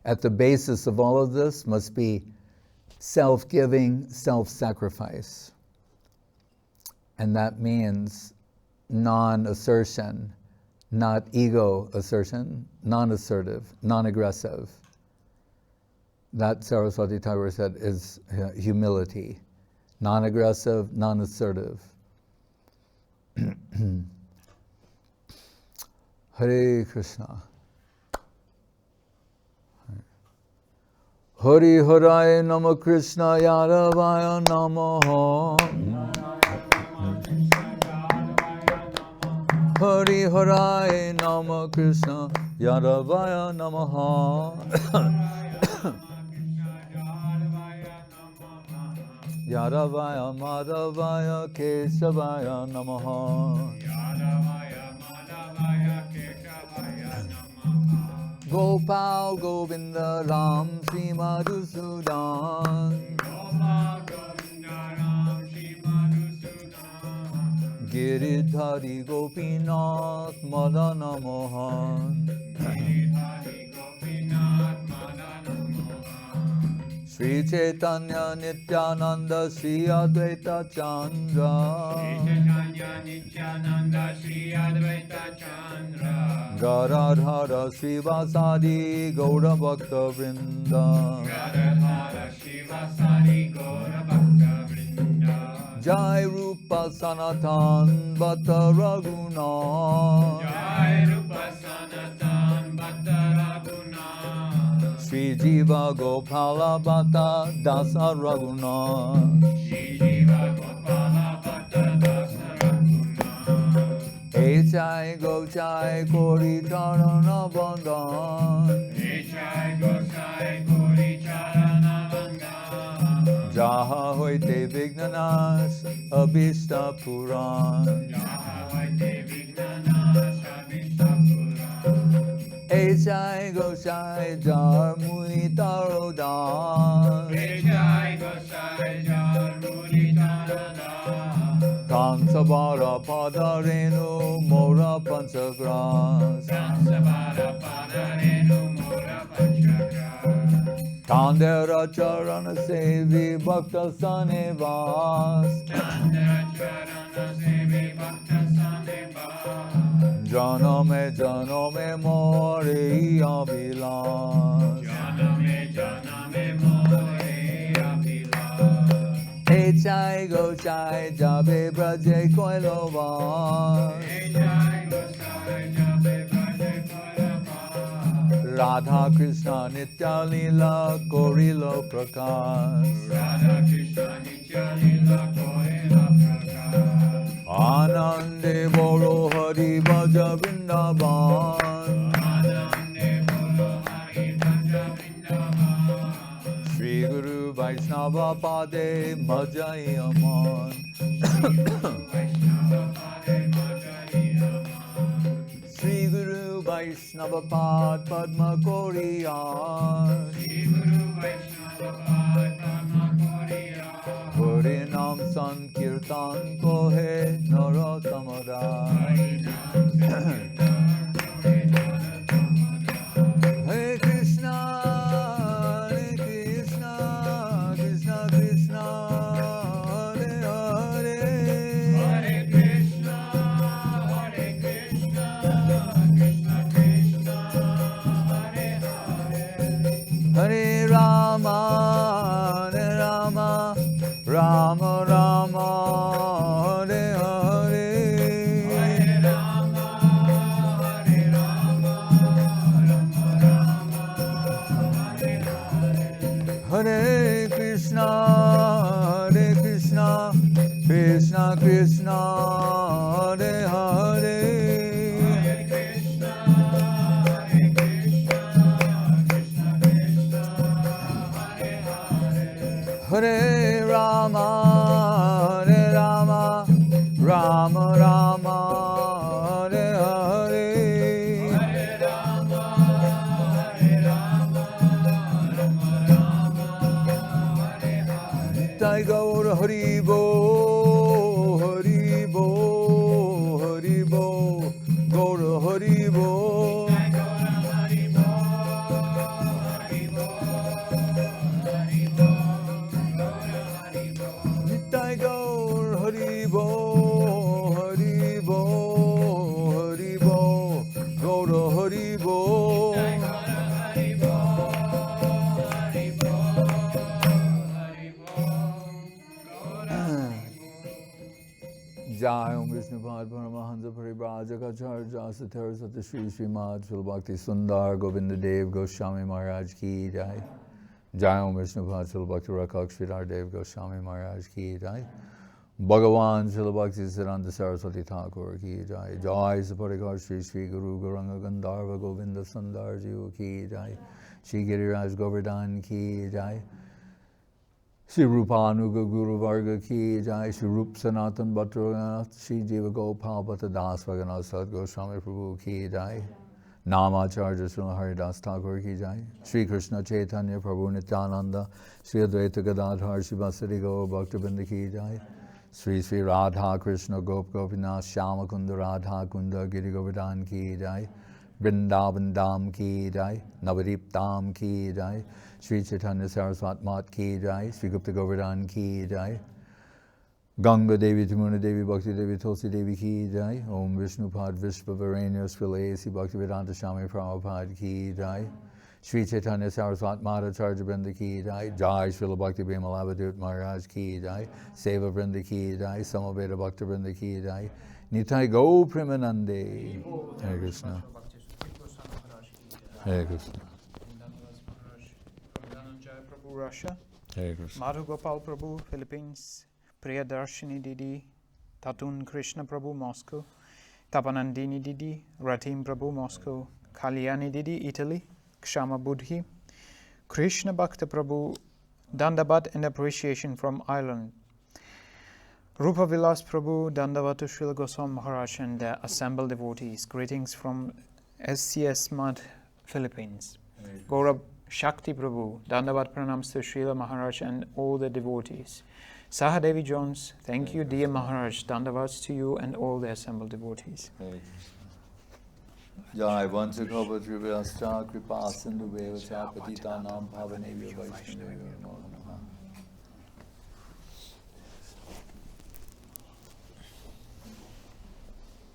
at the basis of all of this must be self-giving, self-sacrifice. And that means non-assertion, not ego assertion, non-assertive, non-aggressive. That, Saraswati Thakur said, is humility. Non-aggressive, non-assertive. Hare Krishna. Hari Harai Nama Krishna Yadavaya Namaha. Hari Harai Nama Krishna Yadavaya Namaha. Yadavaya Madhavaya Kesavaya Namaha. Gopal Govinda Ram Sri Madhusudan. Giridhari Gopinath Madana Mohan. Sri Chaitanya Nityananda Sri Advaita Chandra. Garadhara Sri Vasadi Gaura Bhakta Vrinda. Jai Rupa Sanatan Bhatta Raghunath. Sri Jiva Gopala Bhatta Dasa Raghunath. Echai Gochai Kori Charana Bandhan Echai Gosai Kori Charana Bandhan Jaha Hoite Vignanas Abhishta Puran Jaha Hoite Vignanas Abhishta Puran Echai Gochai Jar Muni Tarodan Echai Gosai Jar Muni Tarodan Kansabara Padarenu Mora Panchagras Sansabara Padarenu Mora Panchagras Kandera Charana Sevi Bhakta Sanevas Chandra Charana Sevi Bhakta Saneva Janame More Abhilas Janame More Abhilas Echai Gochai Jabe Braje Koilovas Echai Gosai Jabe Braje Koilabas Radha Krishna Nitya Lila Korilo Prakash Radha Krishna Nitya Lila Koila Prakash Anande Boro Hari Bhaja Vrindavan Anande Bolo Hari Bhaja Vrindavan Shri Guru Vaishnava Pade Bhajayaman Vaishnava Pade Bhajayaman Shri Guru Vaishnava Pad Padma Koriyar Shri Guru Vaishnava Pad Padma Koriya Harinam Sankirtan Kohe Narottamada Hare Krishna, Krishna Krishna, Hare Hare Hare Krishna, Krishna Krishna, Hare Hare. Hare Rama, Rama Rama, Hare Hare Hare Rama, Rama Rama, Hare Hare. Hare Krishna, Krishna Krishna, Hare Hare Hare Krishna, Krishna Krishna, Hare Hare. Hare Rama, Rama Rama, Hare Hare Hare Rama, Rama Rama, Hare Hare. Nitai Gaur Hari Bo, Hari Bo, Hari Bo, Gaur Hari Bo. Nitai Gaur Hari Bo, Hari Bo, Hari Bo, Gaur Hari Bo. Jai Om Vishnu Pad Paramahansa Paribrajaka Sathar Sata Shri Srimad Srila Bhakti Sundar Govinda Dev Goswami Maharaj Ki Jai. Jai Om Vishnu Pad Srila Bhakti Rakak Sridhar Dev Goswami Maharaj Ki Jai. Bhagavan Srila Bhakti Siddhanta Saraswati Thakur Ki Jai. Jai Saparikar Shri Shri Guru Gauranga Gandharva Govinda Sundar Jiva Ki Jai. Shri Giriraj Govardhan Ki Jai. Shri Rupanuga Guru Varga Ki Jai. Shri Rup Sanatan Bhattacharya Shri Jiva Gopal Bhatta Das Bhaganath Sat Goswami Prabhu Ki Jai. Namacharya Srila Haridas Thakur Ki Jai. Shri Krishna Chaitanya Prabhu Nityananda Shri Advaita Gadadhar Shri Vasari Gaur Bhaktabinda Ki Jai. Shri Shri Radha Krishna Gop Gopinath Shyama Kunda Radha Kunda Giri Govardhan Ki Jai. Vrindavan Dham Ki Jai. Navadip Dham Ki Jai. Shri Chaitanya Saraswat Mat Ki Jai. Shri Gupta Govardhan Ki Jai. Ganga Devi Tamuna Devi Bhakti Devi Tulsi Devi Ki Jai. Om Vishnu Pad Vishva Varenya Svilasi Bhakti Vedanta Swami Prabhupada Ki Jai. Shri Chaitanya Saraswat Madhacharya Vrinda Ki Jai. Jai Srila Bhakti Bimalavadut Maharaj Ki Jai. Seva Vrinda Ki Jai. Samaveda Bhakti Vrinda Ki Jai. Nitai Go Premanande. Hare Krishna. Hare Krishna. Prabhu, Russia. Hare Krishna. Madhu Gopal Prabhu, Philippines. Priyadarshini Didi, Tatun Krishna Prabhu, Moscow. Tapanandini Didi, Ratim Prabhu, Moscow, Kalyani Didi, Italy, Kshama Buddhi, Krishna Bhakta Prabhu, Dandabat and appreciation from Ireland. Rupa Vilas Prabhu, Dandavat to Srila Goswami Maharaj and the assembled devotees. Greetings from SCS Mad, Philippines. Gaurav Shakti Prabhu, Dandavat pranams to Srila Maharaj and all the devotees. Sahadevi Jones, thank you dear Maharaj, Dandavats to you and all the assembled devotees. Jai Vanchakapa Trivascha Kripa Sindhu Beva Chapatita Nam Pavanebhyo Vaishnavyo Namo